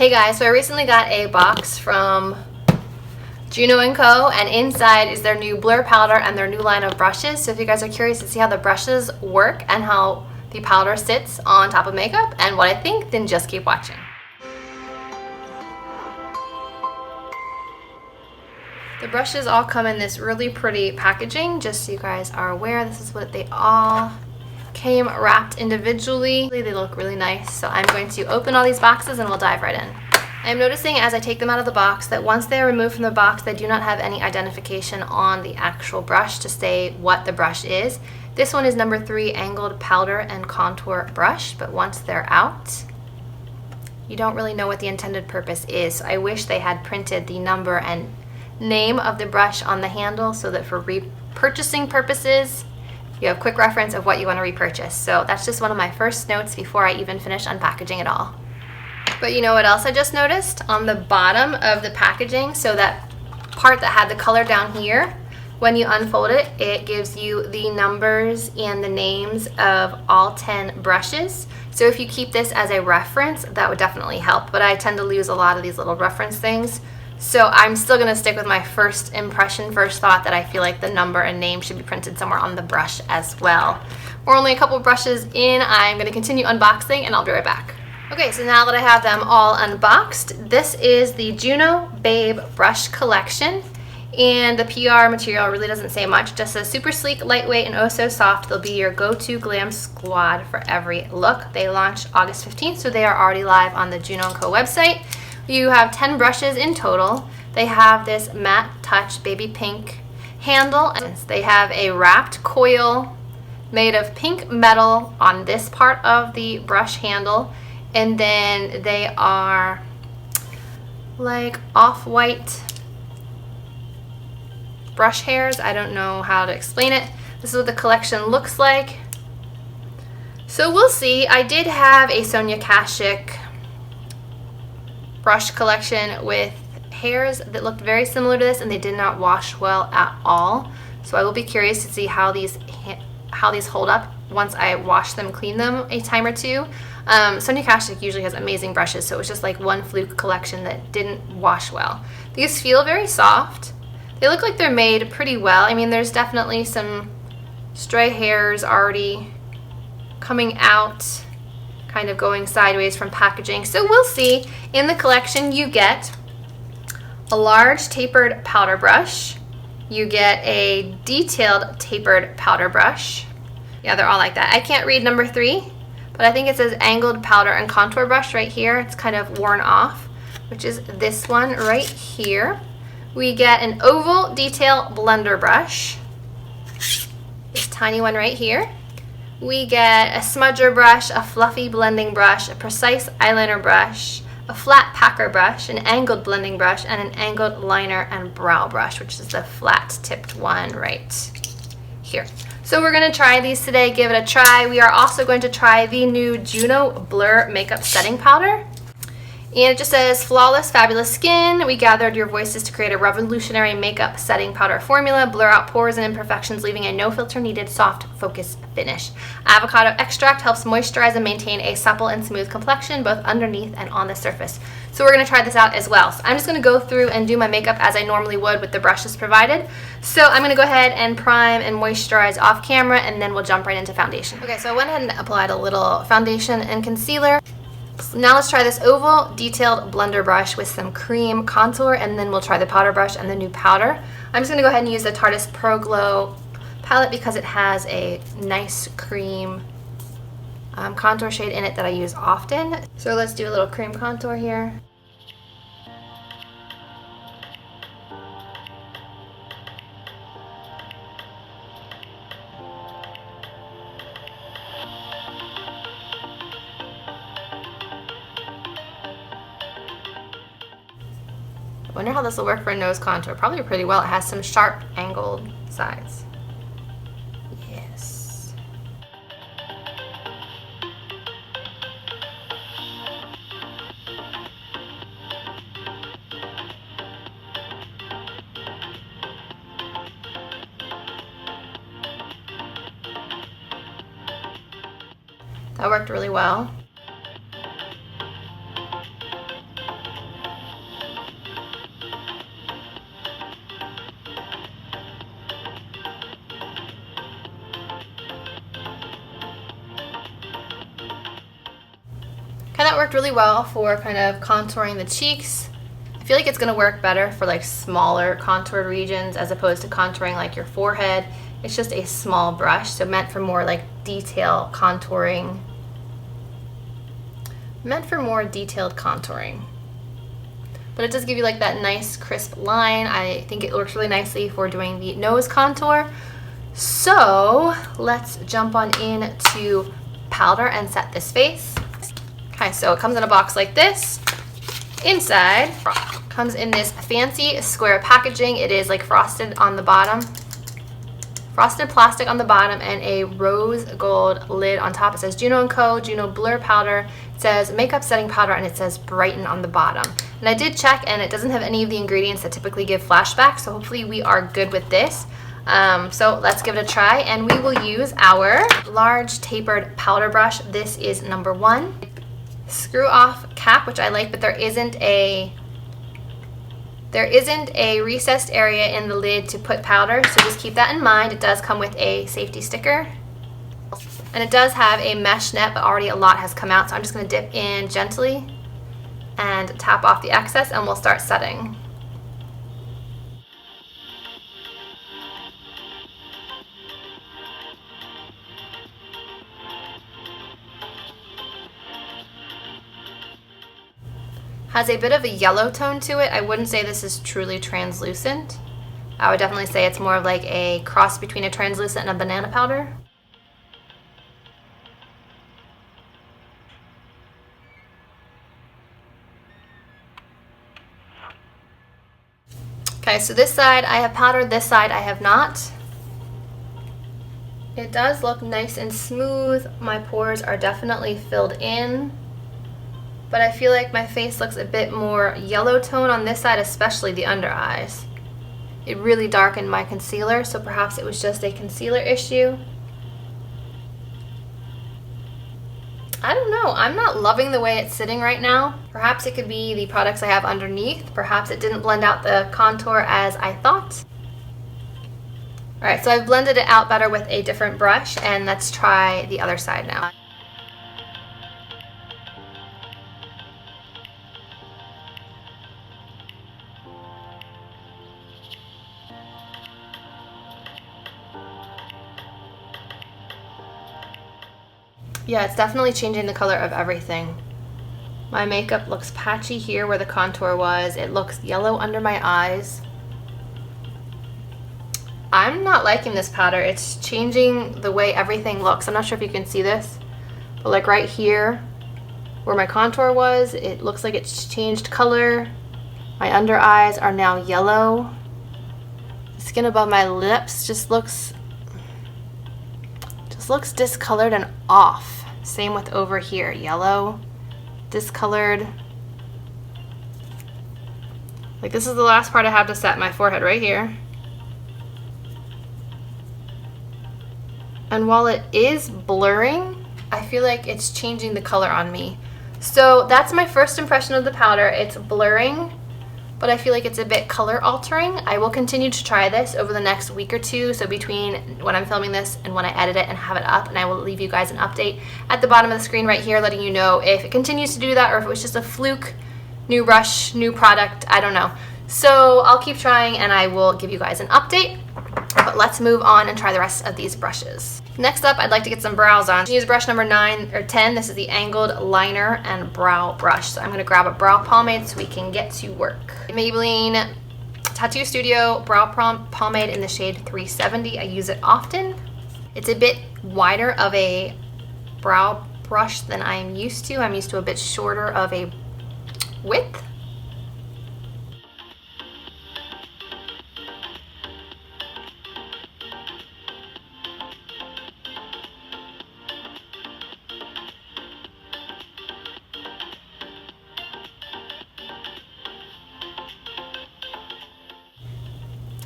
Hey guys, so I recently got a box from Juno and Co, and inside is their new blur powder and their new line of brushes. So if you guys are curious to see how the brushes work and how the powder sits on top of makeup and what I think, then just keep watching. The brushes all come in this really pretty packaging, just so you guys are aware. This is what they all came wrapped individually. They look really nice. So I'm going to open all these boxes and we'll dive right in. I'm noticing as I take them out of the box that once they are removed from the box, they do not have any identification on the actual brush to say what the brush is. This one is number 3 Angled Powder and Contour Brush, but once they're out, you don't really know what the intended purpose is. So I wish they had printed the number and name of the brush on the handle so that for repurchasing purposes, you have quick reference of what you want to repurchase. So that's just one of my first notes before I even finish unpackaging it all. But you know what else I just noticed? On the bottom of the packaging, so that part that had the color down here, when you unfold it, it gives you the numbers and the names of all 10 brushes. So if you keep this as a reference, that would definitely help. But I tend to lose a lot of these little reference things. So I'm still gonna stick with my first impression, first thought, that I feel like the number and name should be printed somewhere on the brush as well. We're only a couple brushes in. I'm gonna continue unboxing and I'll be right back. Okay, so now that I have them all unboxed, this is the Juno Babe Brush Collection. And the PR material really doesn't say much, just says super sleek, lightweight, and oh so soft. They'll be your go-to glam squad for every look. They launched August 15th, so they are already live on the Juno and Co website. You have 10 brushes in total. They have this matte touch baby pink handle, and they have a wrapped coil made of pink metal on this part of the brush handle, and then they are like off-white brush hairs. I don't know how to explain it. This is what the collection looks like. So we'll see. I did have a Sonia Kashuk brush collection with hairs that looked very similar to this, and they did not wash well at all. So I will be curious to see how these hold up once I wash them, clean them a time or two. Sonia Kashuk usually has amazing brushes, so it was just like one fluke collection that didn't wash well. These feel very soft. They look like they're made pretty well. I mean, there's definitely some stray hairs already coming out, kind of going sideways from packaging. So we'll see. In the collection, you get a large tapered powder brush. You get a detailed tapered powder brush. Yeah, they're all like that. I can't read number 3, but I think it says angled powder and contour brush right here. It's kind of worn off, which is this one right here. We get an oval detail blender brush, this tiny one right here. We get a smudger brush, a fluffy blending brush, a precise eyeliner brush, a flat packer brush, an angled blending brush, and an angled liner and brow brush, which is the flat tipped one right here. So we're going to try these today, give it a try. We are also going to try the new Juno Blur Makeup Setting Powder. And it just says, flawless, fabulous skin. We gathered your voices to create a revolutionary makeup setting powder formula. Blur out pores and imperfections, leaving a no filter needed soft focus finish. Avocado extract helps moisturize and maintain a supple and smooth complexion, both underneath and on the surface. So we're gonna try this out as well. So I'm just gonna go through and do my makeup as I normally would with the brushes provided. So I'm gonna go ahead and prime and moisturize off camera, and then we'll jump right into foundation. Okay, so I went ahead and applied a little foundation and concealer. So now let's try this oval detailed blender brush with some cream contour, and then we'll try the powder brush and the new powder. I'm just going to go ahead and use the Tardis Pro Glow palette because it has a nice cream contour shade in it that I use often. So let's do a little cream contour here. I wonder how this will work for a nose contour. Probably pretty well. It has some sharp angled sides. Yes. That worked really well. that worked really well for kind of contouring the cheeks. I feel like it's gonna work better for like smaller contoured regions as opposed to contouring like your forehead. It's just a small brush, so meant for more like detail contouring. Meant for more detailed contouring. But it does give you like that nice crisp line. I think it works really nicely for doing the nose contour. So let's jump on into powder and set this face. Okay, so it comes in a box like this. Inside comes in this fancy square packaging. It is like frosted on the bottom, frosted plastic on the bottom, and a rose gold lid on top. It says Juno and Co Juno Blur powder. It says makeup setting powder, and it says brighten on the bottom. And I did check, and it doesn't have any of the ingredients that typically give flashbacks, so hopefully we are good with this. So let's give it a try, and we will use our large tapered powder brush. This is number 1. Screw off cap, which I like, but there isn't a recessed area in the lid to put powder, so just keep that in mind. It does come with a safety sticker, and it does have a mesh net, but already a lot has come out, so I'm just going to dip in gently and tap off the excess, and we'll start setting. Has a bit of a yellow tone to it. I wouldn't say this is truly translucent. I would definitely say it's more of like a cross between a translucent and a banana powder. Okay, so this side I have powdered, this side I have not. It does look nice and smooth. My pores are definitely filled in, but I feel like my face looks a bit more yellow tone on this side, especially the under eyes. It really darkened my concealer, so perhaps it was just a concealer issue. I don't know, I'm not loving the way it's sitting right now. Perhaps it could be the products I have underneath. Perhaps it didn't blend out the contour as I thought. Alright, so I've blended it out better with a different brush, and let's try the other side now. Yeah, it's definitely changing the color of everything. My makeup looks patchy here where the contour was. It looks yellow under my eyes. I'm not liking this powder. It's changing the way everything looks. I'm not sure if you can see this, but like right here where my contour was, it looks like it's changed color. My under eyes are now yellow. The skin above my lips just looks discolored and off. Same with over here, yellow, discolored. Like this is the last part I have to set, my forehead right here. And while it is blurring, I feel like it's changing the color on me. So that's my first impression of the powder. It's blurring, but I feel like it's a bit color altering. I will continue to try this over the next week or two, so between when I'm filming this and when I edit it and have it up, and I will leave you guys an update at the bottom of the screen right here letting you know if it continues to do that or if it was just a fluke, new brush, new product, I don't know. So I'll keep trying and I will give you guys an update, but let's move on and try the rest of these brushes. Next up, I'd like to get some brows on. Use brush number 9 or 10. This is the angled liner and brow brush. So I'm going to grab a brow pomade so we can get to work. Maybelline Tattoo Studio brow pomade in the shade 370. I use it often. It's a bit wider of a brow brush than I'm used to. I'm used to a bit shorter of a width.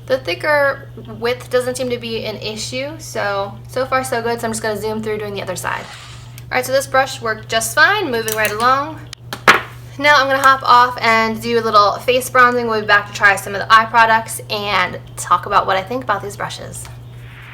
The thicker width doesn't seem to be an issue, so far so good, so I'm just going to zoom through doing the other side. Alright, so this brush worked just fine, moving right along. Now I'm going to hop off and do a little face bronzing. We'll be back to try some of the eye products and talk about what I think about these brushes.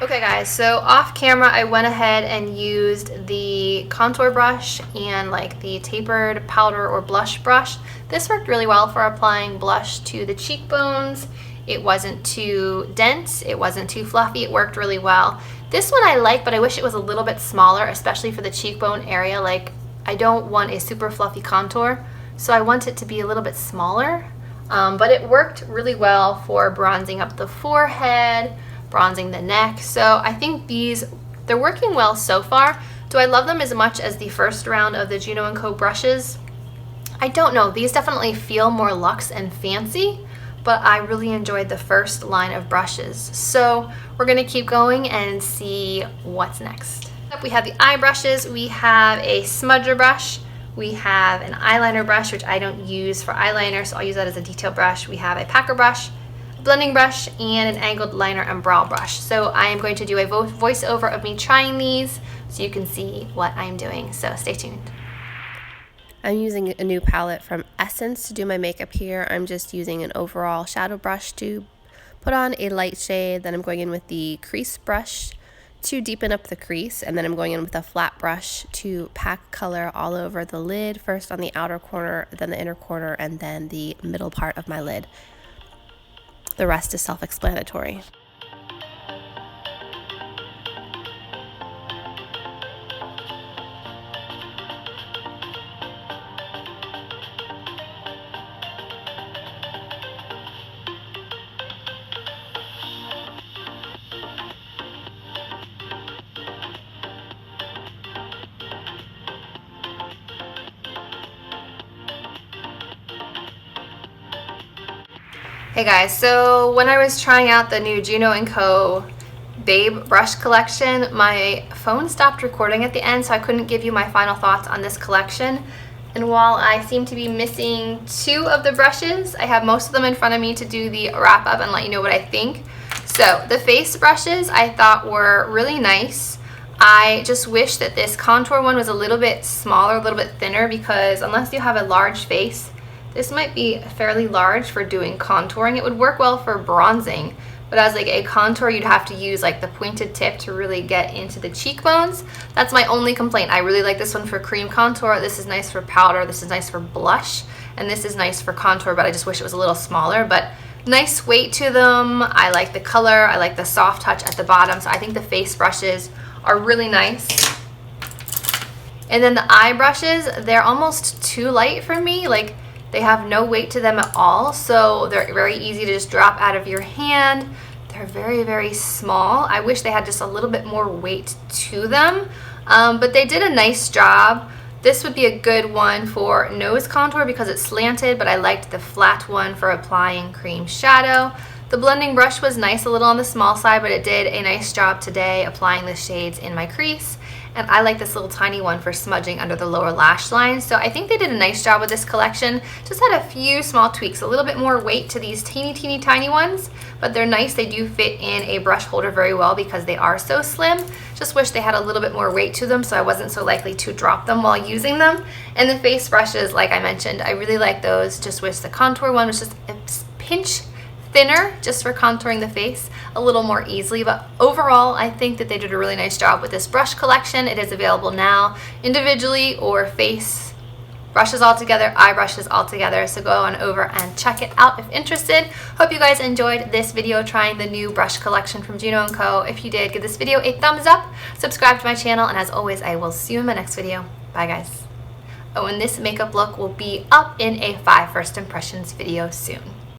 Okay guys, so off camera I went ahead and used the contour brush and like the tapered powder or blush brush. This worked really well for applying blush to the cheekbones. It wasn't too dense, it wasn't too fluffy, it worked really well. This one I like, but I wish it was a little bit smaller, especially for the cheekbone area. Like, I don't want a super fluffy contour, so I want it to be a little bit smaller. But it worked really well for bronzing up the forehead, bronzing the neck. So I think they're working well so far. Do I love them as much as the first round of the Juno and Co brushes? I don't know. These definitely feel more luxe and fancy, but I really enjoyed the first line of brushes. So we're gonna keep going and see what's next. We have the eye brushes. We have a smudger brush. We have an eyeliner brush, which I don't use for eyeliner, so I'll use that as a detail brush. We have a packer brush, blending brush, and an angled liner and brow brush. So I am going to do a voiceover of me trying these so you can see what I'm doing. So stay tuned. I'm using a new palette from Essence to do my makeup here. I'm just using an overall shadow brush to put on a light shade. Then I'm going in with the crease brush to deepen up the crease. And then I'm going in with a flat brush to pack color all over the lid. First on the outer corner, then the inner corner, and then the middle part of my lid. The rest is self-explanatory. Hey guys, so when I was trying out the new Juno and Co Babe brush collection, my phone stopped recording at the end, so I couldn't give you my final thoughts on this collection. And while I seem to be missing 2 of the brushes, I have most of them in front of me to do the wrap up and let you know what I think. So the face brushes I thought were really nice. I just wish that this contour one was a little bit smaller, a little bit thinner, because unless you have a large face, this might be fairly large for doing contouring. It would work well for bronzing, but as like a contour, you'd have to use like the pointed tip to really get into the cheekbones. That's my only complaint. I really like this one for cream contour. This is nice for powder. This is nice for blush. And this is nice for contour, but I just wish it was a little smaller. But nice weight to them. I like the color. I like the soft touch at the bottom. So I think the face brushes are really nice. And then the eye brushes, they're almost too light for me. Like, they have no weight to them at all, so they're very easy to just drop out of your hand. They're very, very small. I wish they had just a little bit more weight to them, but they did a nice job. This would be a good one for nose contour because it's slanted, but I liked the flat one for applying cream shadow. The blending brush was nice, a little on the small side, but it did a nice job today applying the shades in my crease. And I like this little tiny one for smudging under the lower lash line. So I think they did a nice job with this collection. Just had a few small tweaks, a little bit more weight to these teeny tiny ones, but they're nice. They do fit in a brush holder very well because they are so slim. Just wish they had a little bit more weight to them so I wasn't so likely to drop them while using them. And the face brushes, like I mentioned, I really like those. Just wish the contour one was just a pinch thinner, just for contouring the face a little more easily. But overall, I think that they did a really nice job with this brush collection. It is available now individually or face brushes all together, eye brushes all together. So go on over and check it out if interested. Hope you guys enjoyed this video trying the new brush collection from Juno and Co. If you did, give this video a thumbs up, subscribe to my channel, and as always, I will see you in my next video. Bye guys. Oh, and this makeup look will be up in a 5 first impressions video soon.